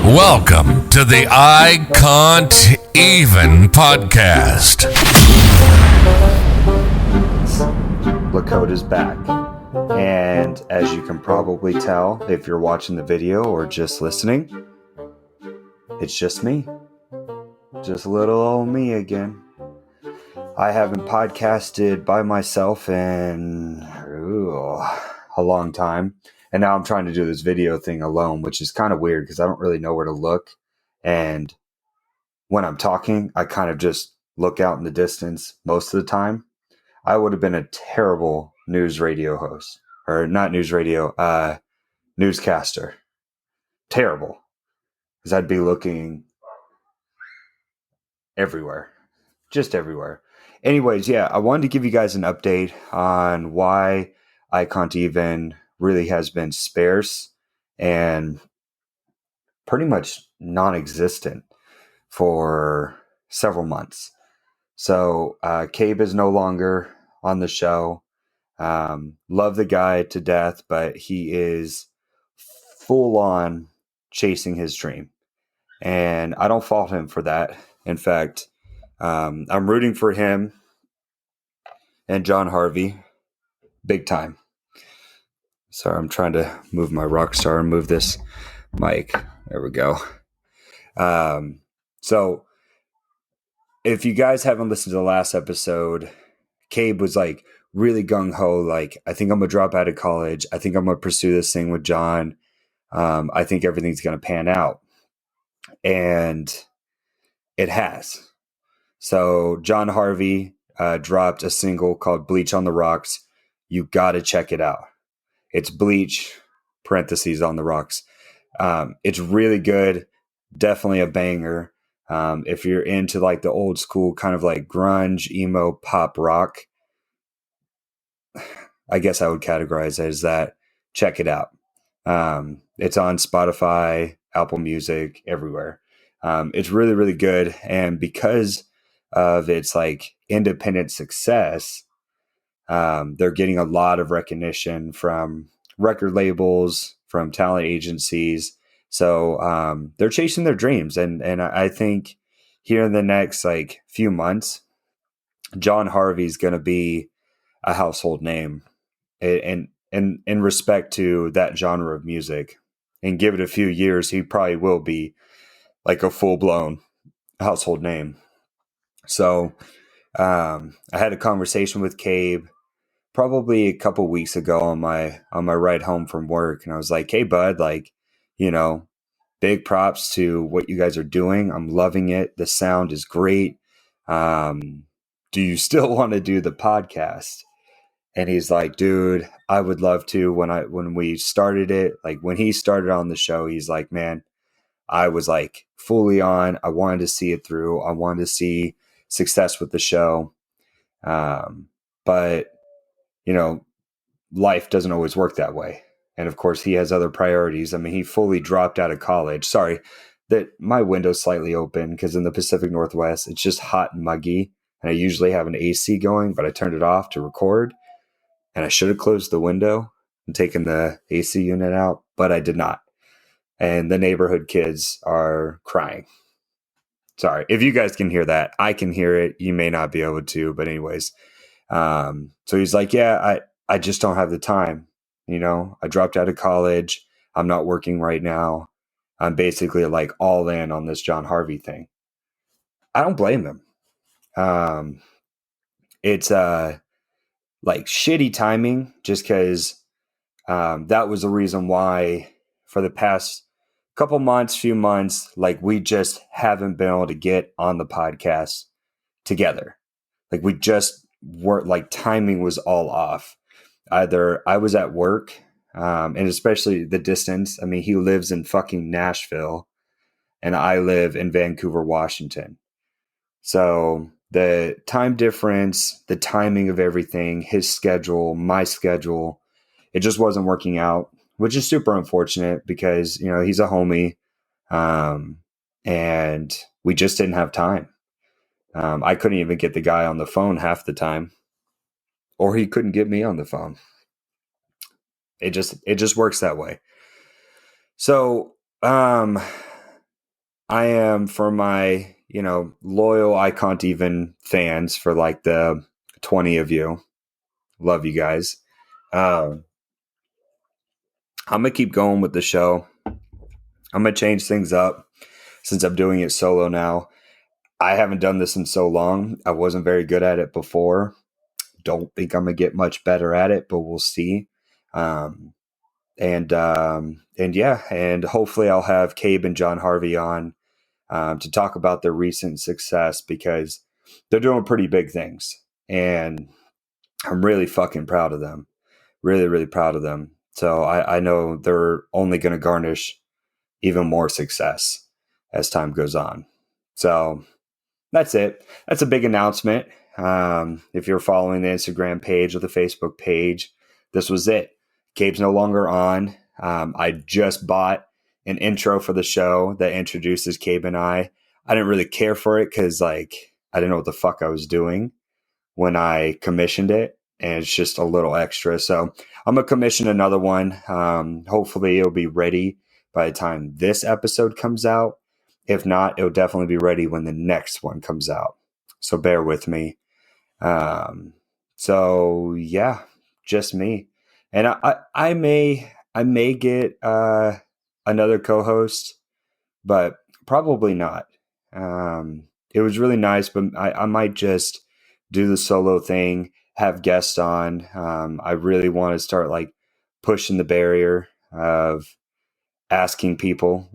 Welcome to the IKANTEVEN podcast. Lakota's back. And as you can probably tell, if you're watching the video or just listening, it's just me. Just little old me again. I haven't podcasted by myself in a long time. And now I'm trying to do this video thing alone, which is kind of weird because I don't really know where to look. And when I'm talking, I kind of just look out in the distance most of the time. I would have been a terrible news radio host. Or not news radio, newscaster. Terrible. Because I'd be looking everywhere. Just everywhere. Anyways, yeah, I wanted to give you guys an update on why IKANTEVEN really has been sparse and pretty much non-existent for several months. So Cabe is no longer on the show. Love the guy to death, but he is full on chasing his dream. And I don't fault him for that. In fact, I'm rooting for him and John Harvey big time. Sorry, I'm trying to move my rock star and move this mic. There we go. So if you guys haven't listened to the last episode, Cabe was like really gung-ho, like, I think I'm going to drop out of college. I think I'm going to pursue this thing with John. I think everything's going to pan out. And it has. So John Harvey dropped a single called Bleach on the Rocks. You got to check it out. It's Bleach, parentheses, on the rocks. It's really good. Definitely a banger. If you're into like the old school kind of like grunge, emo, pop rock, I guess I would categorize it as that. Check it out. It's on Spotify, Apple Music, everywhere. It's really, really good. And because of its like independent success, they're getting a lot of recognition from record labels, from talent agencies. So they're chasing their dreams. And I think here in the next like few months, John Harvey's going to be a household name. And in respect to that genre of music, and give it a few years, he probably will be like a full-blown household name. So I had a conversation with Cabe probably a couple weeks ago on my ride home from work, and I was like, "Hey, bud, like, big props to what you guys are doing. I'm loving it. The sound is great. Do you still want to do the podcast?" And he's like, "Dude, I would love to." When we started it, like when he started on the show, he's like, "Man, I was like fully on. I wanted to see it through. I wanted to see success with the show." But life doesn't always work that way. And of course, he has other priorities. I mean, he fully dropped out of college. Sorry that my window's slightly open because in the Pacific Northwest, it's just hot and muggy. And I usually have an AC going, but I turned it off to record. And I should have closed the window and taken the AC unit out, but I did not. And the neighborhood kids are crying. Sorry. If you guys can hear that, I can hear it. You may not be able to, but anyways. So he's like, "Yeah, I just don't have the time. I dropped out of college. I'm not working right now. I'm basically like all in on this John Harvey thing." I don't blame him. It's like shitty timing just because that was the reason why for the past few months, like we just haven't been able to get on the podcast together. Like we just weren't, like timing was all off. Either I was at work, and especially the distance. I mean, he lives in fucking Nashville and I live in Vancouver, Washington. So the time difference, the timing of everything, his schedule, my schedule, it just wasn't working out, which is super unfortunate because, he's a homie. And we just didn't have time. I couldn't even get the guy on the phone half the time, or he couldn't get me on the phone. It just works that way. So, I am for my, loyal I Can't Even fans, for like the 20 of you. Love you guys. Um, I'm going to keep going with the show. I'm going to change things up since I'm doing it solo now. I haven't done this in so long. I wasn't very good at it before. Don't think I'm going to get much better at it, but we'll see. Um, and yeah, and hopefully I'll have Cabe and John Harvey on to talk about their recent success, because they're doing pretty big things, and I'm really fucking proud of them. Really, really proud of them. So I know they're only going to garnish even more success as time goes on. So that's it. That's a big announcement. If you're following the Instagram page or the Facebook page, this was it. Gabe's no longer on. I just bought an intro for the show that introduces Gabe and I. I didn't really care for it because, I didn't know what the fuck I was doing when I commissioned it, and it's just a little extra. So I'm going to commission another one. Hopefully it'll be ready by the time this episode comes out. If not, it'll definitely be ready when the next one comes out. So bear with me. So yeah, just me. And I may get another co-host, but probably not. It was really nice, but I might just do the solo thing, have guests on. I really want to start pushing the barrier of asking people,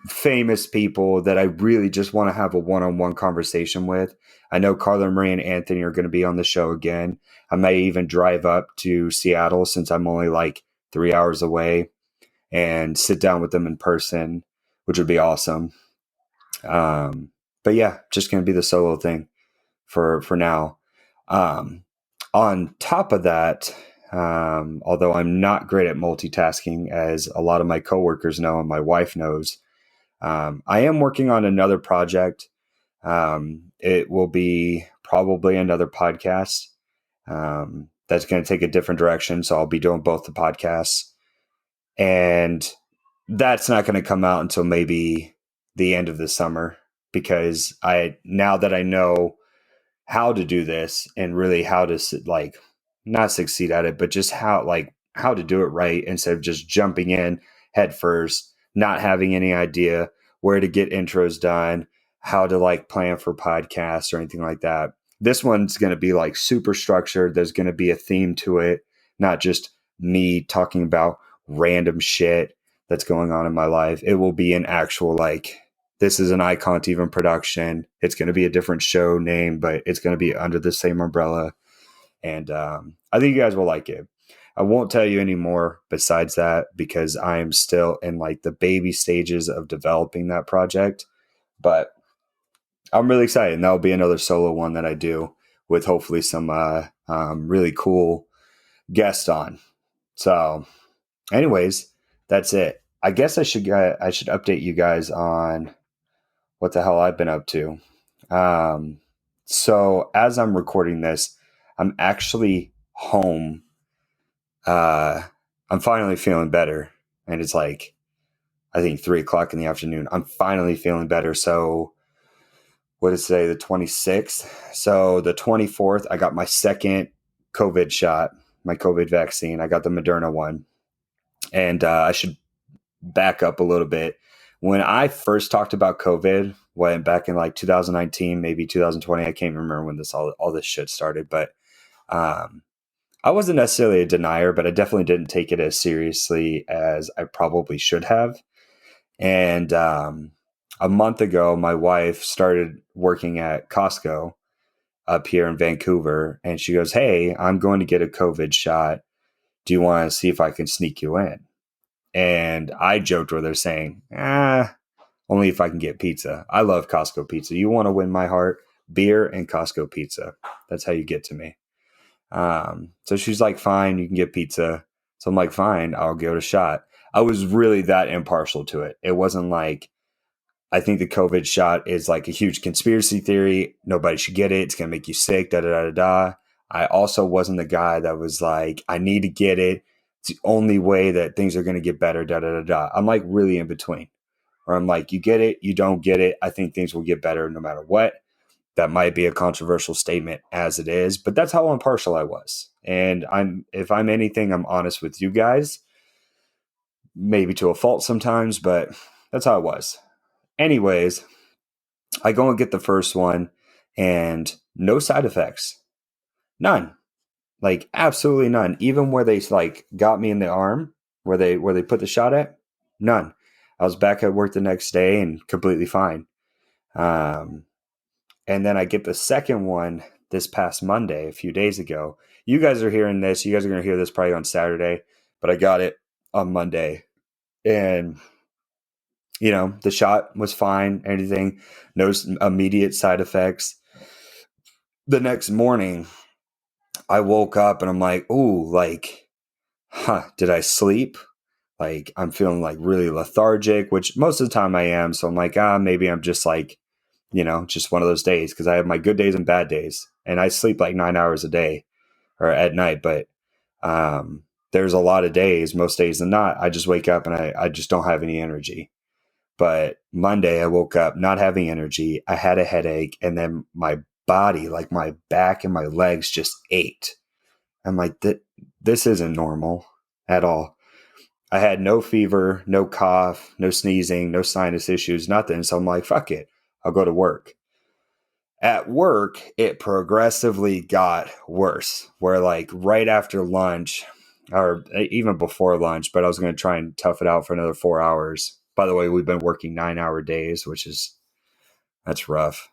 famous people that I really just want to have a one-on-one conversation with. I know Carla Marie and Anthony are going to be on the show again. I may even drive up to Seattle, since I'm only 3 hours away, and sit down with them in person, which would be awesome. But yeah, just going to be the solo thing for now. On top of that, although I'm not great at multitasking, as a lot of my coworkers know and my wife knows, I am working on another project. It will be probably another podcast that's going to take a different direction. So I'll be doing both the podcasts, and that's not going to come out until maybe the end of the summer, because now that I know how to do this and really how to not succeed at it, but just how to do it right, instead of just jumping in head first, not having any idea where to get intros done, how to plan for podcasts or anything like that. This one's going to be super structured. There's going to be a theme to it, not just me talking about random shit that's going on in my life. It will be an actual this is an I Can't Even production. It's going to be a different show name, but it's going to be under the same umbrella. And I think you guys will like it. I won't tell you any more besides that, because I am still in the baby stages of developing that project. But I'm really excited. And that'll be another solo one that I do with hopefully some really cool guests on. So anyways, that's it. I guess I should update you guys on what the hell I've been up to. So as I'm recording this, I'm actually home. I'm finally feeling better. And it's I think 3:00 in the afternoon. I'm finally feeling better. So what is today? The 26th. So the 24th, I got my second COVID shot, my COVID vaccine. I got the Moderna one. And I should back up a little bit. When I first talked about COVID, went back in 2019, maybe 2020, I can't remember when all this shit started, but I wasn't necessarily a denier, but I definitely didn't take it as seriously as I probably should have. And a month ago, my wife started working at Costco up here in Vancouver, and she goes, "Hey, I'm going to get a COVID shot. Do you want to see if I can sneak you in?" And I joked with her saying, only if I can get pizza. I love Costco pizza. You want to win my heart? Beer and Costco pizza. That's how you get to me. So she's like, "Fine, you can get pizza." So I'm like, "Fine, I'll give it a shot." I was really that impartial to it. It wasn't I think the COVID shot is a huge conspiracy theory. Nobody should get it. It's going to make you sick, da, da, da, da, da. I also wasn't the guy that was I need to get it. It's the only way that things are going to get better, da, da, da, da. I'm really in between. where I'm like, you get it, you don't get it. I think things will get better no matter what. That might be a controversial statement as it is, but that's how impartial I was. And if I'm anything, I'm honest with you guys, maybe to a fault sometimes, but that's how it was. Anyways, I go and get the first one and no side effects. None. Like absolutely none. Even where they like got me in the arm, where they put the shot at, none. I was back at work the next day and completely fine. And then I get the second one this past Monday, a few days ago. You guys are hearing this. You guys are going to hear this probably on Saturday, but I got it on Monday. And, the shot was fine, anything, no immediate side effects. The next morning, I woke up and I'm like, ooh, like, did I sleep? Like, I'm feeling like really lethargic, which most of the time I am. So I'm like, maybe I'm just like, just one of those days because I have my good days and bad days. And I sleep like 9 hours a day or at night. But there's a lot of days, most days than not, I just wake up and I just don't have any energy. But Monday, I woke up not having energy. I had a headache. And then my body, like my back and my legs just ached. I'm like, this isn't normal at all. I had no fever, no cough, no sneezing, no sinus issues, nothing. So I'm like, fuck it. I'll go to work. At work, it progressively got worse, where like right after lunch or even before lunch, but I was going to try and tough it out for another 4 hours. By the way, we've been working 9-hour days, that's rough.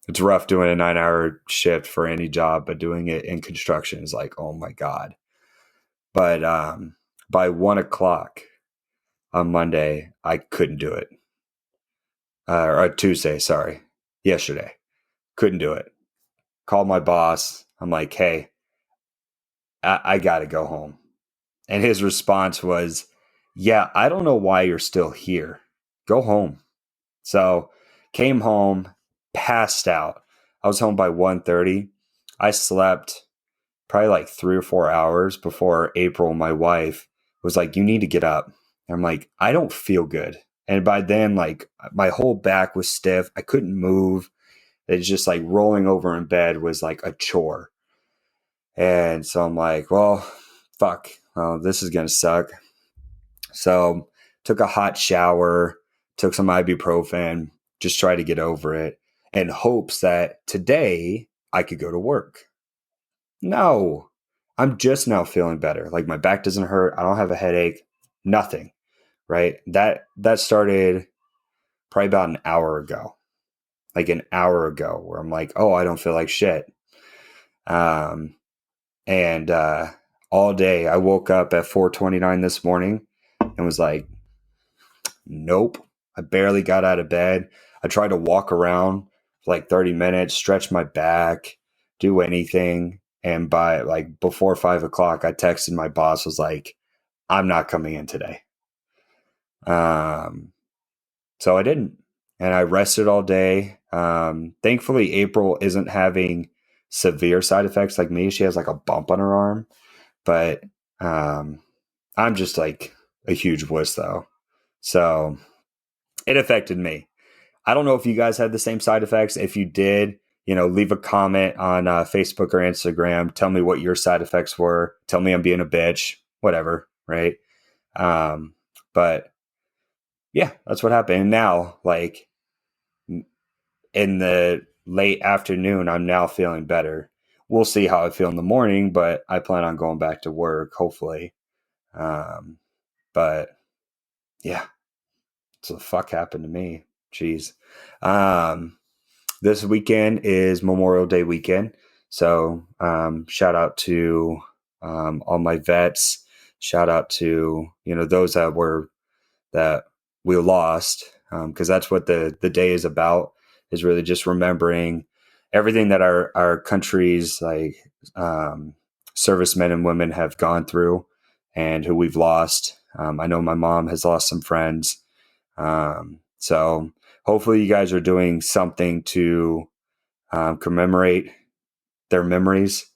It's rough doing a 9-hour shift for any job, but doing it in construction is like, oh my God. But by 1:00 on Monday, I couldn't do it. Or Tuesday, sorry. Yesterday. Couldn't do it. Called my boss. I'm like, hey, I got to go home. And his response was, yeah, I don't know why you're still here. Go home. So came home, passed out. I was home by 1:30. I slept probably like 3 or 4 hours before April, my wife, was like, you need to get up. And I'm like, I don't feel good. And by then, like my whole back was stiff. I couldn't move. It's just like rolling over in bed was like a chore. And so I'm like, well, fuck, well, this is going to suck. So took a hot shower, took some ibuprofen, just try to get over it in hopes that today I could go to work. No, I'm just now feeling better. Like my back doesn't hurt. I don't have a headache, nothing. Right. That started probably about an hour ago, where I'm like, oh, I don't feel like shit. And all day I woke up at 4:29 this morning and was like, nope. I barely got out of bed. I tried to walk around for like 30 minutes, stretch my back, do anything. And by like before 5:00, I texted my boss, was like, I'm not coming in today. So I didn't. And I rested all day. Thankfully, April isn't having severe side effects like me. She has like a bump on her arm. But I'm just like a huge wuss though. So it affected me. I don't know if you guys had the same side effects. If you did, leave a comment on Facebook or Instagram. Tell me what your side effects were. Tell me I'm being a bitch, whatever. Right. But yeah, that's what happened. And now, like in the late afternoon, I'm now feeling better. We'll see how I feel in the morning, but I plan on going back to work, hopefully. But yeah, so the fuck happened to me. Jeez. This weekend is Memorial Day weekend. So, shout out to, all my vets. Shout out to, those that we lost. Cause that's what the day is about, is really just remembering everything that our country's like, servicemen and women have gone through and who we've lost. I know my mom has lost some friends. So hopefully you guys are doing something to commemorate their memories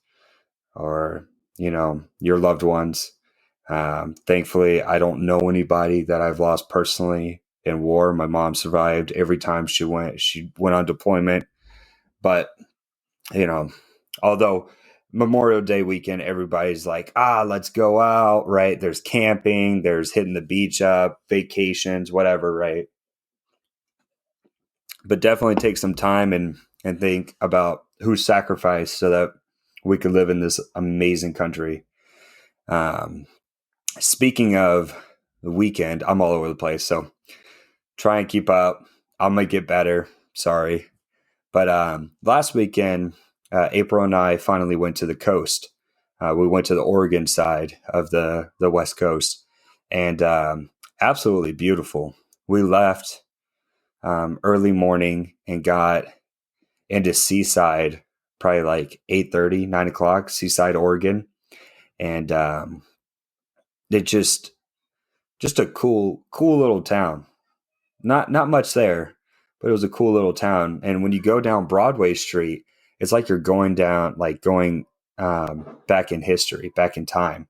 or, your loved ones. Thankfully, I don't know anybody that I've lost personally. in war. My mom survived every time she went on deployment. But, you know, although Memorial Day weekend, everybody's like, let's go out, right? There's camping, there's hitting the beach up, vacations, whatever, right? But definitely take some time and think about who sacrificed so that we could live in this amazing country. Speaking of the weekend, I'm all over the place, so try and keep up. I'm gonna get better. Sorry. But last weekend, April and I finally went to the coast. We went to the Oregon side of the West Coast, and absolutely beautiful. We left early morning and got into Seaside, probably like 8:30, 9 o'clock, Seaside, Oregon. And it just a cool little town. Not much there, but it was a cool little town. And when you go down Broadway Street, it's like you're going back in history, back in time.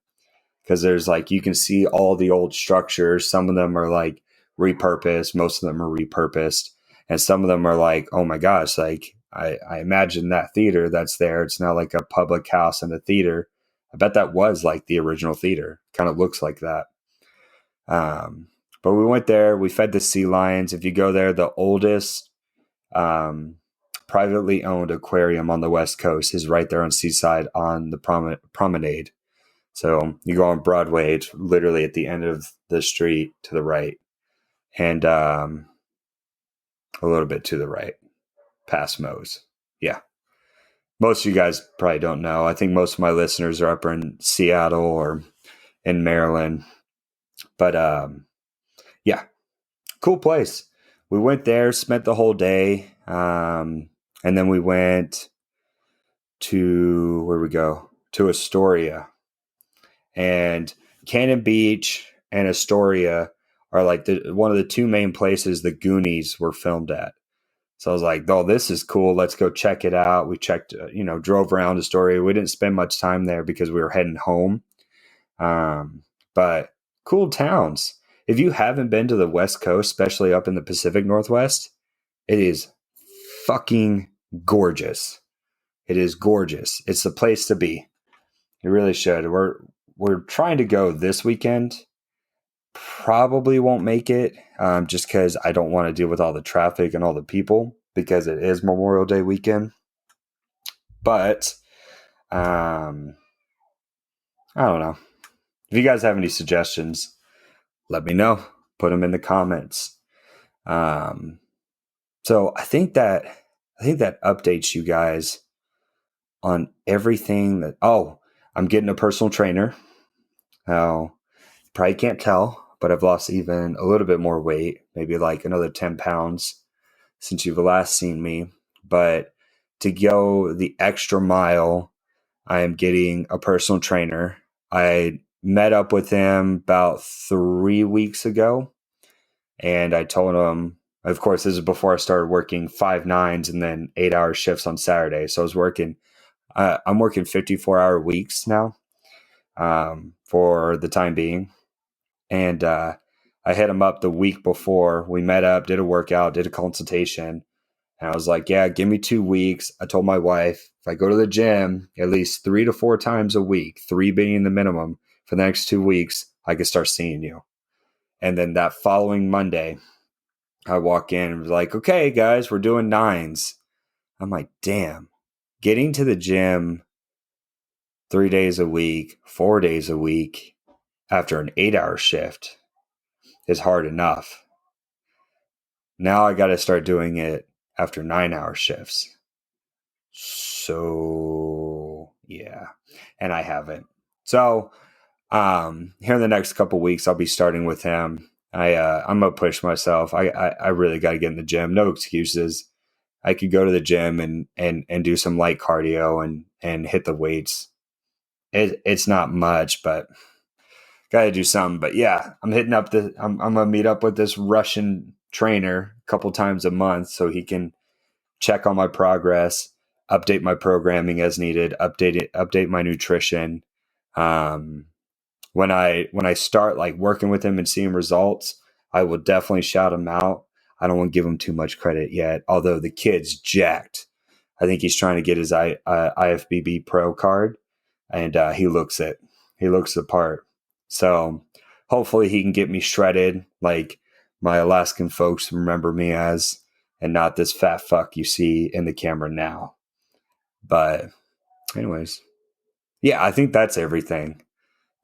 Because there's like, you can see all the old structures. Some of them are like repurposed. Most of them are repurposed. And some of them are like, oh my gosh, like I imagine that theater that's there. It's not like a public house and a theater. I bet that was like the original theater. Kind of looks like that. But we went there. We fed the sea lions. If you go there, the oldest privately owned aquarium on the West Coast is right there on Seaside on the promenade. So you go on Broadway, it's literally at the end of the street to the right, and a little bit to the right, past Moe's. Yeah. Most of you guys probably don't know. I think most of my listeners are up in Seattle or in Maryland. But yeah, cool place. We went there, spent the whole day, and then we went to, where we go? To Astoria. And Cannon Beach and Astoria are like one of the two main places the Goonies were filmed at. So I was like, oh, this is cool. Let's go check it out. We checked, drove around Astoria. We didn't spend much time there because we were heading home. But cool towns. If you haven't been to the West Coast, especially up in the Pacific Northwest, it is fucking gorgeous. It is gorgeous. It's the place to be. You really should. We're trying to go this weekend. Probably won't make it just because I don't want to deal with all the traffic and all the people because it is Memorial Day weekend. But I don't know. If you guys have any suggestions, let me know. Put them in the comments. So I think that updates you guys on everything that. Oh, I'm getting a personal trainer. Now, probably can't tell, but I've lost even a little bit more weight, maybe like another 10 pounds since you've last seen me. But to go the extra mile, I am getting a personal trainer. I met up with him about 3 weeks ago, and I told him, of course, this is before I started working 5 nines and then 8-hour shifts on Saturday. So I'm working 54-hour weeks now for the time being. And I hit him up the week before. We met up, did a workout, did a consultation. And I was like, yeah, give me 2 weeks. I told my wife, if I go to the gym at least 3 to 4 times a week, 3 being the minimum, for the next 2 weeks, I could start seeing you. And then that following Monday, I walk in and was like, okay, guys, we're doing 9s. I'm like, damn, getting to the gym 3 days a week, 4 days a week after an 8-hour shift is hard enough. Now I got to start doing it after 9-hour shifts. So yeah, and I haven't. So here in the next couple weeks, I'll be starting with him. I'm gonna push myself. I really got to get in the gym. No excuses. I could go to the gym and do some light cardio and hit the weights. It's not much, but got to do something. But yeah, I'm gonna meet up with this Russian trainer a couple times a month so he can check on my progress, update my programming as needed, update my nutrition. When I start like working with him and seeing results, I will definitely shout him out. I don't want to give him too much credit yet, although the kid's jacked. I think he's trying to get his IFBB Pro card, and he looks it. He looks the part. So hopefully he can get me shredded like my Alaskan folks remember me as, and not this fat fuck you see in the camera now. But anyways, yeah, I think that's everything.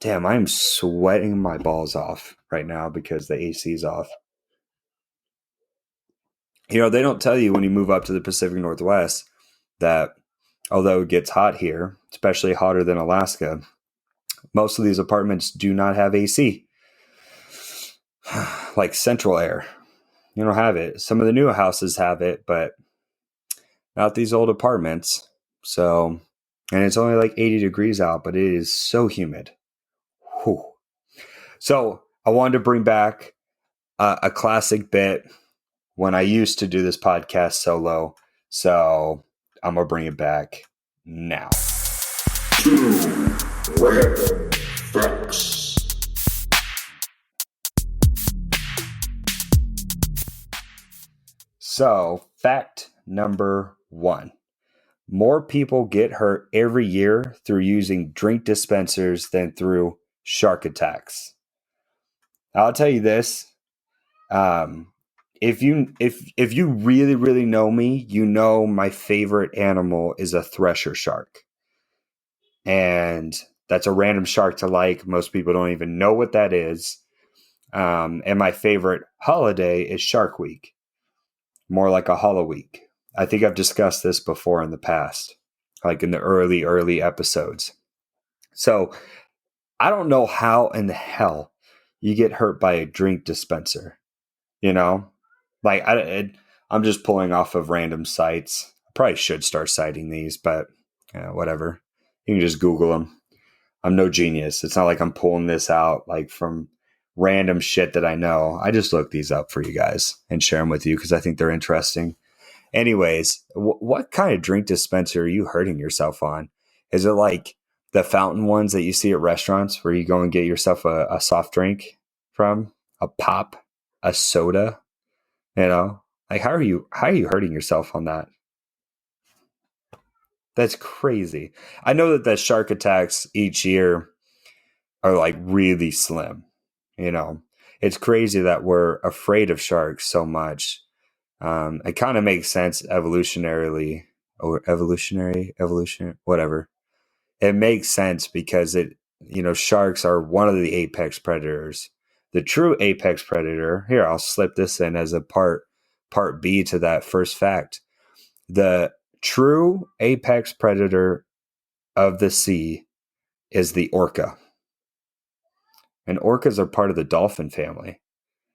Damn, I'm sweating my balls off right now because the AC's off. You know, they don't tell you when you move up to the Pacific Northwest that although it gets hot here, especially hotter than Alaska, most of these apartments do not have AC. Like central air. You don't have it. Some of the new houses have it, but not these old apartments. So, and it's only like 80 degrees out, but it is so humid. Whew. So I wanted to bring back a classic bit when I used to do this podcast solo. So I'm going to bring it back now. 2 random facts. So fact number 1. More people get hurt every year through using drink dispensers than through shark attacks. I'll tell you this. If you really know me, you know my favorite animal is a thresher shark. And that's a random shark to like. Most people don't even know what that is. And my favorite holiday is Shark Week. More like a Hollow Week. I think I've discussed this before in the past, like in the early episodes. So I don't know how in the hell you get hurt by a drink dispenser. You know, like I'm just pulling off of random sites. I probably should start citing these, but whatever. You can just Google them. I'm no genius. It's not like I'm pulling this out like from random shit that I know. I just look these up for you guys and share them with you because I think they're interesting. Anyways, what kind of drink dispenser are you hurting yourself on? Is it like the fountain ones that you see at restaurants where you go and get yourself a soft drink from, a pop, a soda? You know, like how are you hurting yourself on that? That's crazy. I know that the shark attacks each year are like really slim. You know, it's crazy that we're afraid of sharks so much. It kind of makes sense evolutionarily, or evolution, whatever. It makes sense because sharks are one of the apex predators. The true apex predator, here, I'll slip this in as a part B to that first fact. The true apex predator of the sea is the orca. And orcas are part of the dolphin family.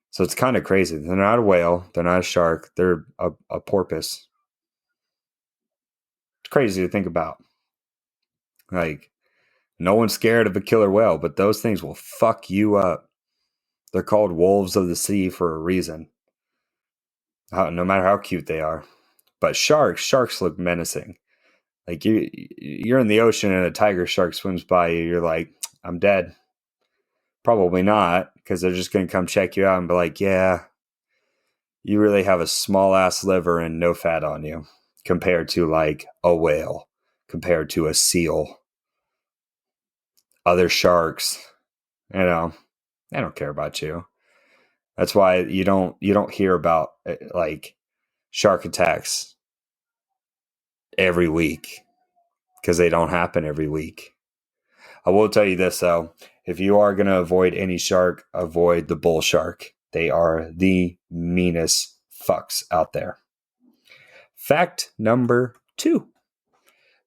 So it's kind of crazy. They're not a whale. They're not a shark. They're a porpoise. It's crazy to think about. Like, no one's scared of a killer whale, but those things will fuck you up. They're called wolves of the sea for a reason. No matter how cute they are. But sharks look menacing. Like you're in the ocean and a tiger shark swims by you. You're like, I'm dead. Probably not, because they're just going to come check you out and be like, yeah, you really have a small ass liver and no fat on you compared to like a whale, compared to a seal, other sharks. They don't care about you. That's why you don't hear about like shark attacks every week, because they don't happen every week. I will tell you this though, if you are going to avoid any shark, avoid the bull shark. They are the meanest fucks out there. Fact number 2.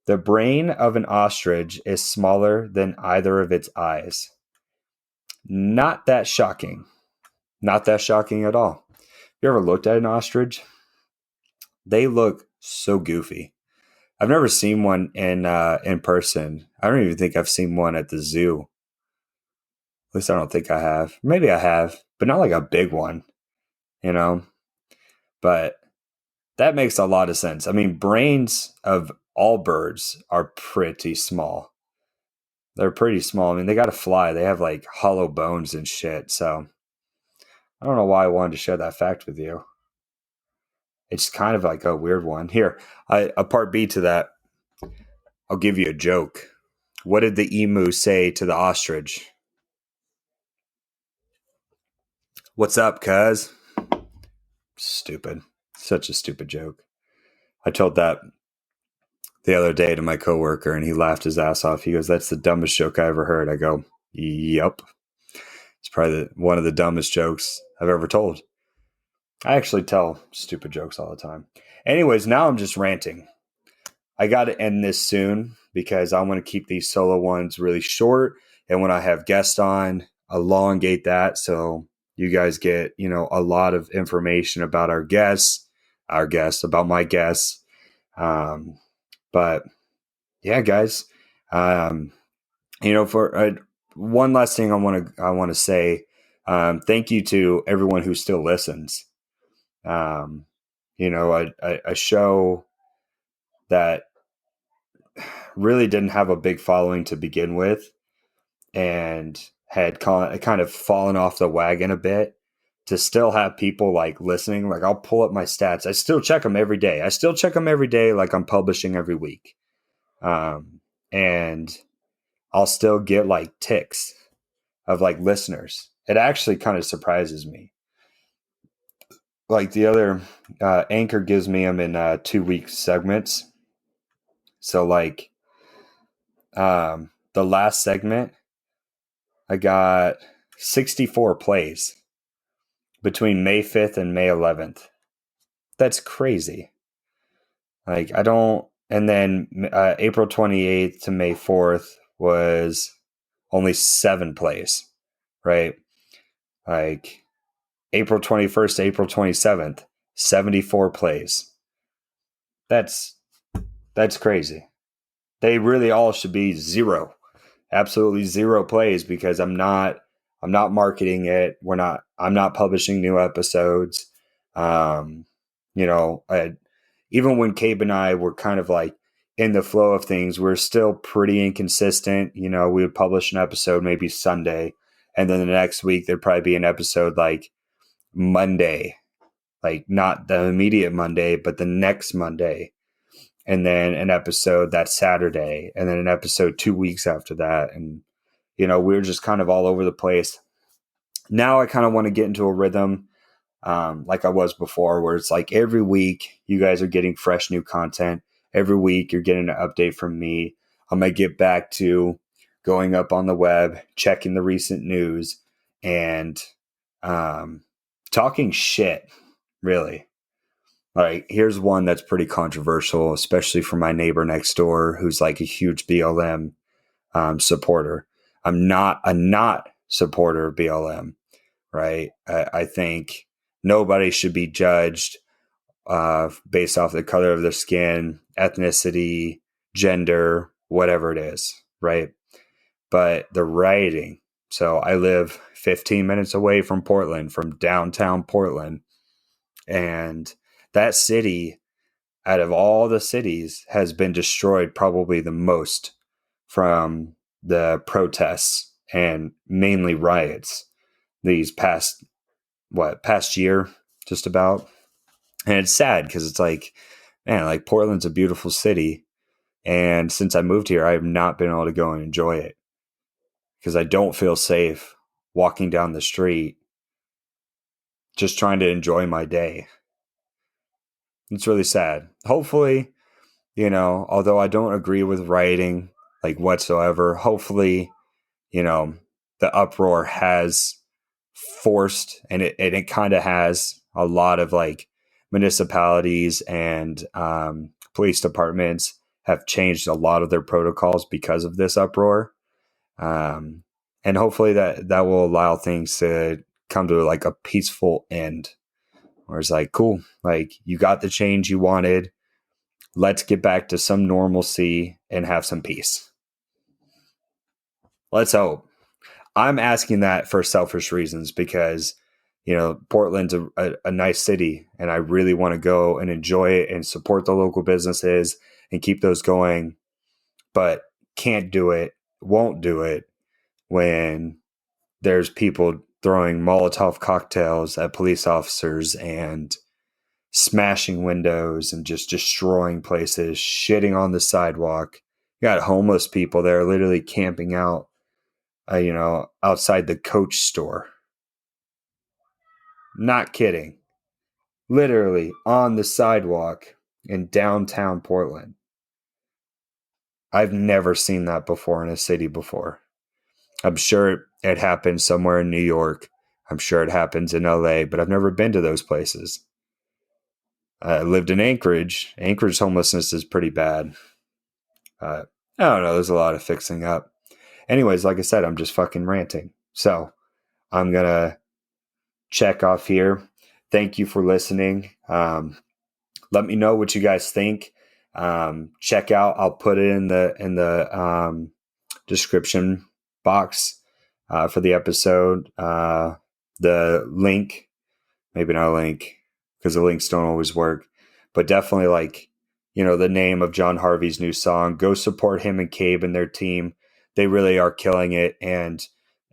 The brain of an ostrich is smaller than either of its eyes. Not that shocking. Not that shocking at all. You ever looked at an ostrich? They look so goofy. I've never seen one in person. I don't even think I've seen one at the zoo. At least I don't think I have. Maybe I have, but not like a big one, you know? But that makes a lot of sense. I mean, brains of all birds are pretty small. They're pretty small. I mean, they got to fly. They have like hollow bones and shit. So I don't know why I wanted to share that fact with you. It's kind of like a weird one. Here, a part B to that. I'll give you a joke. What did the emu say to the ostrich? What's up, cuz? Stupid. Such a stupid joke. I told that the other day to my coworker and he laughed his ass off. He goes, "That's the dumbest joke I ever heard." I go, "Yep." It's probably one of the dumbest jokes I've ever told. I actually tell stupid jokes all the time. Anyways, now I'm just ranting. I got to end this soon because I want to keep these solo ones really short. And when I have guests on, elongate that so you guys get, a lot of information about our guests, about my guests. But yeah, guys, for one last thing I want to say, thank you to everyone who still listens. A show that really didn't have a big following to begin with and had kind of fallen off the wagon a bit, to still have people like listening. Like, I'll pull up my stats. I still check them every day. Like I'm publishing every week. And I'll still get like ticks of like listeners. It actually kind of surprises me. Like the other Anchor gives me them in 2-week segments. So like the last segment, I got 64 plays between May 5th and May 11th. That's crazy. Like and then April 28th to May 4th was only 7 plays, right? Like April 21st to April 27th, 74 plays. That's crazy. They really all should be 0. Absolutely 0 plays because I'm not marketing it. I'm not publishing new episodes. Even when Cabe and I were kind of like in the flow of things, we're still pretty inconsistent. We would publish an episode maybe Sunday, and then the next week there'd probably be an episode like Monday, like not the immediate Monday, but the next Monday. And then an episode that Saturday, and then an episode 2 weeks after that. And, we were just kind of all over the place. Now I kind of want to get into a rhythm like I was before, where it's like every week you guys are getting fresh new content. Every week you're getting an update from me. I'm going to get back to going up on the web, checking the recent news, and talking shit, really. Like, here's one that's pretty controversial, especially for my neighbor next door, who's like a huge BLM supporter. I'm not a supporter of BLM, right? I think nobody should be judged based off the color of their skin, ethnicity, gender, whatever it is, right? But the rioting. So I live 15 minutes away from Portland, from downtown Portland, and that city, out of all the cities, has been destroyed probably the most from the protests and mainly riots these past year, just about. And it's sad because it's like, man, like Portland's a beautiful city. And since I moved here, I have not been able to go and enjoy it because I don't feel safe walking down the street just trying to enjoy my day. It's really sad. Hopefully, although I don't agree with rioting like whatsoever, hopefully, the uproar has forced, and it kind of has, a lot of like municipalities and police departments have changed a lot of their protocols because of this uproar. And hopefully that will allow things to come to like a peaceful end, where it's like, cool, like you got the change you wanted. Let's get back to some normalcy and have some peace. Let's hope. I'm asking that for selfish reasons because, Portland's a nice city and I really want to go and enjoy it and support the local businesses and keep those going, but can't do it, won't do it when there's people throwing Molotov cocktails at police officers and smashing windows and just destroying places, shitting on the sidewalk. You got homeless people there literally camping out, outside the Coach store. Not kidding. Literally on the sidewalk in downtown Portland. I've never seen that before in a city before. I'm sure it happens somewhere in New York. I'm sure it happens in LA, but I've never been to those places. I lived in Anchorage. Anchorage homelessness is pretty bad. I don't know. There's a lot of fixing up. Anyways, like I said, I'm just fucking ranting. So I'm going to check off here. Thank you for listening. Let me know what you guys think. Check out, I'll put it in the description box for the episode. The link, maybe not a link because the links don't always work, but definitely the name of John Harvey's new song. Go support him and Cabe and their team. They really are killing it. And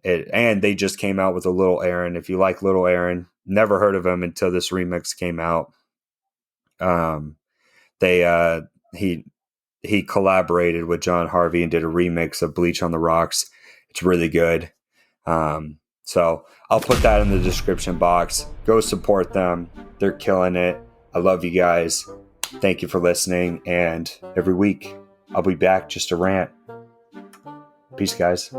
they just came out with a Little Aaron. If you like Little Aaron, never heard of him until this remix came out. He collaborated with John Harvey and did a remix of Bleach on the Rocks. It's really good. So I'll put that in the description box. Go support them. They're killing it. I love you guys. Thank you for listening. And every week I'll be back just to rant. Peace, guys.